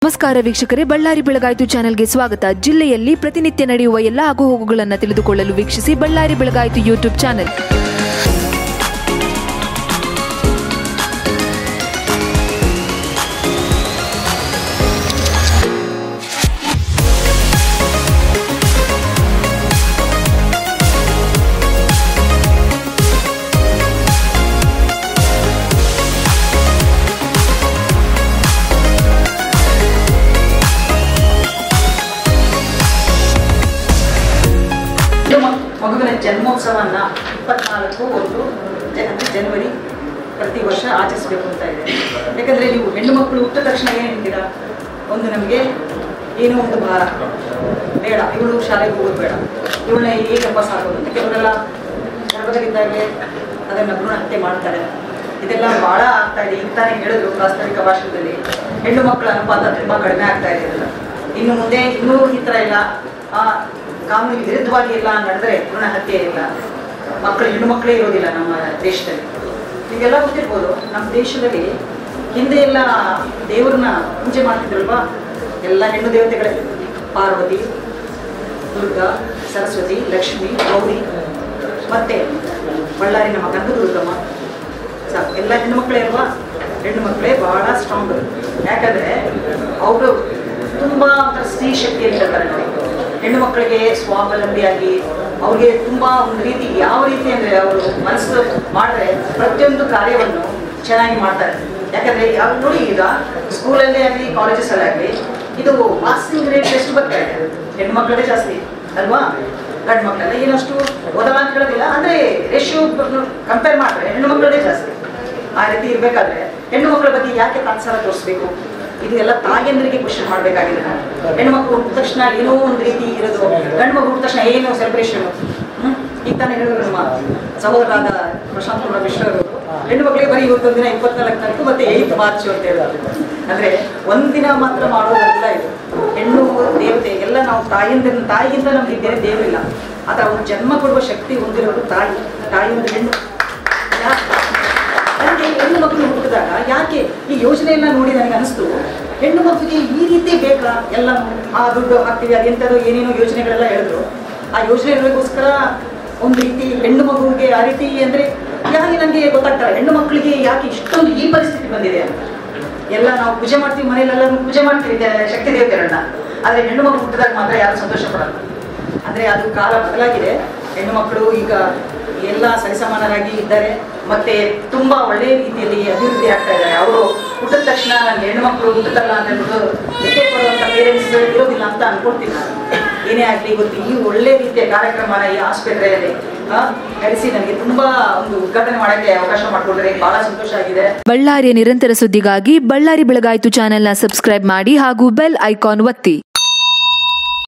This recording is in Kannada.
ನಮಸ್ಕಾರ ವೀಕ್ಷಕರೇ, ಬಳ್ಳಾರಿ ಬೆಳಗಾಯಿತು ಚಾನೆಲ್ಗೆ ಸ್ವಾಗತ. ಜಿಲ್ಲೆಯಲ್ಲಿ ಪ್ರತಿನಿತ್ಯ ನಡೆಯುವ ಎಲ್ಲ ಆಗುಹೋಗುಗಳನ್ನು ತಿಳಿದುಕೊಳ್ಳಲು ವೀಕ್ಷಿಸಿ ಬಳ್ಳಾರಿ ಬೆಳಗಾಯಿತು ಯೂಟ್ಯೂಬ್ ಚಾನೆಲ್. ಮಗುವಿನ ಜನ್ಮೋತ್ಸವವನ್ನು 24 ಜನವರಿ ಪ್ರತಿ ವರ್ಷ ಆಚರಿಸಬೇಕು ಅಂತ ಇದೆ. ಯಾಕಂದರೆ ನೀವು ಹೆಣ್ಣು ಮಕ್ಕಳು ಹುಟ್ಟಿದ ತಕ್ಷಣ ಏನು ಹೇಳ್ತೀರಾ, ಒಂದು ನಮಗೆ ಏನೋ ಒಂದು ಭಾರ ಬೇಡ, ಇವಳು ಶಾಲೆಗೆ ಹೋಗೋದು ಬೇಡ, ಇವಳನ್ನ ಹೇಗಪ್ಪ ಸಾಕೋದು ಅಂತ ಕೆಲವರೆಲ್ಲ ಗರ್ಭದಲ್ಲಿದ್ದಾಗಲೇ ಅದನ್ನು ಭ್ರೂಣ ಹತ್ಯೆ ಮಾಡ್ತಾರೆ. ಇದೆಲ್ಲ ಭಾಳ ಆಗ್ತಾ ಇದೆ. ಈಗ ತಾನೇ ಹೇಳಿದ್ರು ಪ್ರಾಸ್ತಾವಿಕ ಭಾಷಣದಲ್ಲಿ ಹೆಣ್ಣು ಮಕ್ಕಳ ಅನುಪಾತ ತುಂಬ ಕಡಿಮೆ ಆಗ್ತಾ ಇದೆ. ಇನ್ನು ಮುಂದೆ ಇನ್ನೂ ಈ ಥರ ಇಲ್ಲ, ಕಾನೂನಿಗೆ ವಿರುದ್ಧವಾಗಿ ಎಲ್ಲ ನಡೆದರೆ ಭ್ರೂಣ ಹತ್ಯೆ ಇಲ್ಲ, ಮಕ್ಕಳು ಹೆಣ್ಣು ಮಕ್ಕಳೇ ಇರೋದಿಲ್ಲ ನಮ್ಮ ದೇಶದಲ್ಲಿ. ಈಗೆಲ್ಲ ಗೊತ್ತಿರ್ಬೋದು, ನಮ್ಮ ದೇಶದಲ್ಲಿ ಹಿಂದೆ ಎಲ್ಲ ದೇವ್ರನ್ನ ಪೂಜೆ ಮಾಡ್ತಿದ್ರಲ್ವಾ, ಎಲ್ಲ ಹೆಣ್ಣು ದೇವತೆಗಳೇ, ಪಾರ್ವತಿ, ದುರ್ಗಾ, ಸರಸ್ವತಿ, ಲಕ್ಷ್ಮಿ, ಗೌರಿ, ಮತ್ತೆ ಬಳ್ಳಾರಿ ನಮ್ಮ ಕನಕದುರ್ಗಮ್ಮ, ಎಲ್ಲ ಹೆಣ್ಣು ಮಕ್ಕಳೇ ಅಲ್ವಾ. ಹೆಣ್ಣು ಮಕ್ಕಳೇ ಭಾಳ ಸ್ಟ್ರಾಂಗ್. ಯಾಕಂದರೆ ಅವರು ತುಂಬ ಒಂಥರ ಸ್ತ್ರೀ ಶಕ್ತಿಯಲ್ಲಿ ಇರ್ತಾರೆ ನೋಡಿ. ಹೆಣ್ಣು ಮಕ್ಕಳಿಗೆ ಸ್ವಾವಲಂಬಿಯಾಗಿ ಅವ್ರಿಗೆ ತುಂಬ ಒಂದು ರೀತಿ, ಯಾವ ರೀತಿ ಅಂದರೆ ಅವರು ಮನಸ್ಸು ಮಾಡಿದ್ರೆ ಪ್ರತಿಯೊಂದು ಕಾರ್ಯವನ್ನು ಚೆನ್ನಾಗಿ ಮಾಡ್ತಾರೆ. ಯಾಕಂದರೆ ಯಾವ ನೋಡಿ, ಈಗ ಸ್ಕೂಲಲ್ಲೇ ಆಗಲಿ ಕಾಲೇಜಸಲ್ಲೇ ಆಗಲಿ ಇದು ಪಾಸಿಂಗ್ ರೇಟ್ ಎಷ್ಟು ಬರ್ತಾ ಇದೆ, ಹೆಣ್ಣು ಮಕ್ಕಳೇ ಜಾಸ್ತಿ ಅಲ್ವಾ. ಗಂಡು ಮಕ್ಕಳೆಲ್ಲ ಏನಷ್ಟು ಓದಲ್ಲ ಅಂತ ಹೇಳೋದಿಲ್ಲ, ಅಂದರೆ ರೇಷ್ಯೋ ಕಂಪೇರ್ ಮಾಡಿದ್ರೆ ಹೆಣ್ಣು ಮಕ್ಕಳೇ ಜಾಸ್ತಿ. ಆ ರೀತಿ ಇರಬೇಕಾದ್ರೆ ಹೆಣ್ಣು ಮಕ್ಕಳ ಬಗ್ಗೆ ಯಾಕೆ ತಾತ್ಸಾರ ತೋರಿಸ್ಬೇಕು? ಇದು ಎಲ್ಲ ತಾಯಿಯಂದ್ರಿಗೆ ಕ್ವಶನ್ ಮಾಡಬೇಕಾಗಿದೆ. ಹೆಣ್ಣು ಮಕ್ಕಳು ಹುಟ್ಟಿದ ತಕ್ಷಣ ಏನೋ ಒಂದು ರೀತಿ ಇರೋದು, ಗಂಡು ಮಗು ಹುಟ್ಟಿದ ತಕ್ಷಣ ಏನೋ ಸೆಲೆಬ್ರೇಷನು. ಈಗ ತಾನೇ ಹೇಳಿದ್ರು ನಮ್ಮ ಸಹೋದರಾದ ಪ್ರಶಾಂತ್ ಕುಮಾರ್ ಮಿಶ್ರ ಅವರು, ಹೆಣ್ಣು ಮಕ್ಕಳಿಗೆ ಬರೀ ಇವತ್ತೊಂದು ದಿನ 24 ತಾರೀಕು ಮತ್ತು 8 ಮಾರ್ಚ್ ಅಂತ ಹೇಳೋದು. ಅಂದರೆ ಒಂದಿನ ಮಾತ್ರ ಮಾಡೋದಲ್ಲ ಇದು. ಹೆಣ್ಣು ದೇವತೆ ಎಲ್ಲ ನಾವು ತಾಯಿಗಿಂತ ನಮ್ಗೆ ಬೇರೆ ದೇವರಿಲ್ಲ. ಆದರೆ ಅವ್ರು ಜನ್ಮ ಕೊಡುವ ಶಕ್ತಿ ಹೊಂದಿರೋರು ತಾಯಿ ಒಂದು ಹೆಣ್ಣು. ನನಗೆ ಹೆಣ್ಣು ಮಕ್ಕಳು ಹುಟ್ಟಿದಾಗ ಯಾಕೆ ಈ ಯೋಜನೆ ಎಲ್ಲ ನೋಡಿ ನನಗೆ ಅನಿಸ್ತು, ಹೆಣ್ಣು ಮಗುವಿಗೆ ಈ ರೀತಿ ಬೇಕಾ ಎಲ್ಲ, ಆ ದುಡ್ಡು ಹಾಕ್ತೀವಿ ಅದೆಂಥದ್ದು ಏನೇನೋ ಯೋಜನೆಗಳೆಲ್ಲ ಹೇಳಿದ್ರು. ಆ ಯೋಜನೆಗಳಿಗೋಸ್ಕರ ಒಂದು ರೀತಿ ಹೆಣ್ಣು ಮಗುವಿಗೆ ಆ ರೀತಿ ಅಂದರೆ ಯಾಕೆ ನನಗೆ ಗೊತ್ತಾಗ್ತಾರೆ, ಹೆಣ್ಣು ಮಕ್ಕಳಿಗೆ ಯಾಕೆ ಇಷ್ಟೊಂದು ಈ ಪರಿಸ್ಥಿತಿ ಬಂದಿದೆ ಅಂತ. ಎಲ್ಲ ನಾವು ಪೂಜೆ ಮಾಡ್ತೀವಿ, ಮನೆಯಲ್ಲೆಲ್ಲ ಪೂಜೆ ಮಾಡ್ತೀವಿ ಶಕ್ತಿ ದೇವತೆಗಳನ್ನ, ಆದರೆ ಹೆಣ್ಣು ಮಗು ಹುಟ್ಟಿದಾಗ ಮಾತ್ರ ಯಾರು ಸಂತೋಷ ಪಡಲ್ಲ. ಅಂದರೆ ಅದು ಕಾಲ ಬದಲಾಗಿದೆ. ಹೆಣ್ಣು ಮಕ್ಕಳು ಈಗ ಎಲ್ಲ ಸರಿಸಮಾನರಾಗಿ ಇದ್ದಾರೆ, ಮತ್ತೆ ತುಂಬ ಒಳ್ಳೆಯ ರೀತಿಯಲ್ಲಿ ಅಭಿವೃದ್ಧಿ ಆಗ್ತಾ ಇದ್ದಾರೆ. ಅವರು ಹುಟ್ಟಿದ ತಕ್ಷಣ ನನಗೆ ಹೆಣ್ಣು ಮಕ್ಕಳು ಹುಟ್ಟುತ್ತಲ್ಲ ಅಂತ ಹೇಳ್ಬಿಟ್ಟು ವಿಕೆ ಕೊಡುವಂಥ ಪೇರೆಂಟ್ಸ್ ಇರೋದಿಲ್ಲ ಅಂತ ಅನ್ಕೊಳ್ತೀನಿ ನಾನು. ಏನೇ ಆಗಲಿ ಇವತ್ತು ಈ ಒಳ್ಳೆ ರೀತಿಯ ಕಾರ್ಯಕ್ರಮನ ಈ ಆಸ್ಪತ್ರೆಯಲ್ಲಿ ನಡೆಸಿ ನನಗೆ ತುಂಬ ಒಂದು ಉದ್ಘಾಟನೆ ಮಾಡೋಕ್ಕೆ ಅವಕಾಶ ಮಾಡಿಕೊಡ್ರೆ ಬಹಳ ಸಂತೋಷ ಆಗಿದೆ. ಬಳ್ಳಾರಿಯ ನಿರಂತರ ಸುದ್ದಿಗಾಗಿ ಬಳ್ಳಾರಿ ಬೆಳಗಾಯಿತು ಚಾನೆಲ್ನ ಸಬ್ಸ್ಕ್ರೈಬ್ ಮಾಡಿ ಹಾಗೂ ಬೆಲ್ ಐಕಾನ್ ಒತ್ತಿ.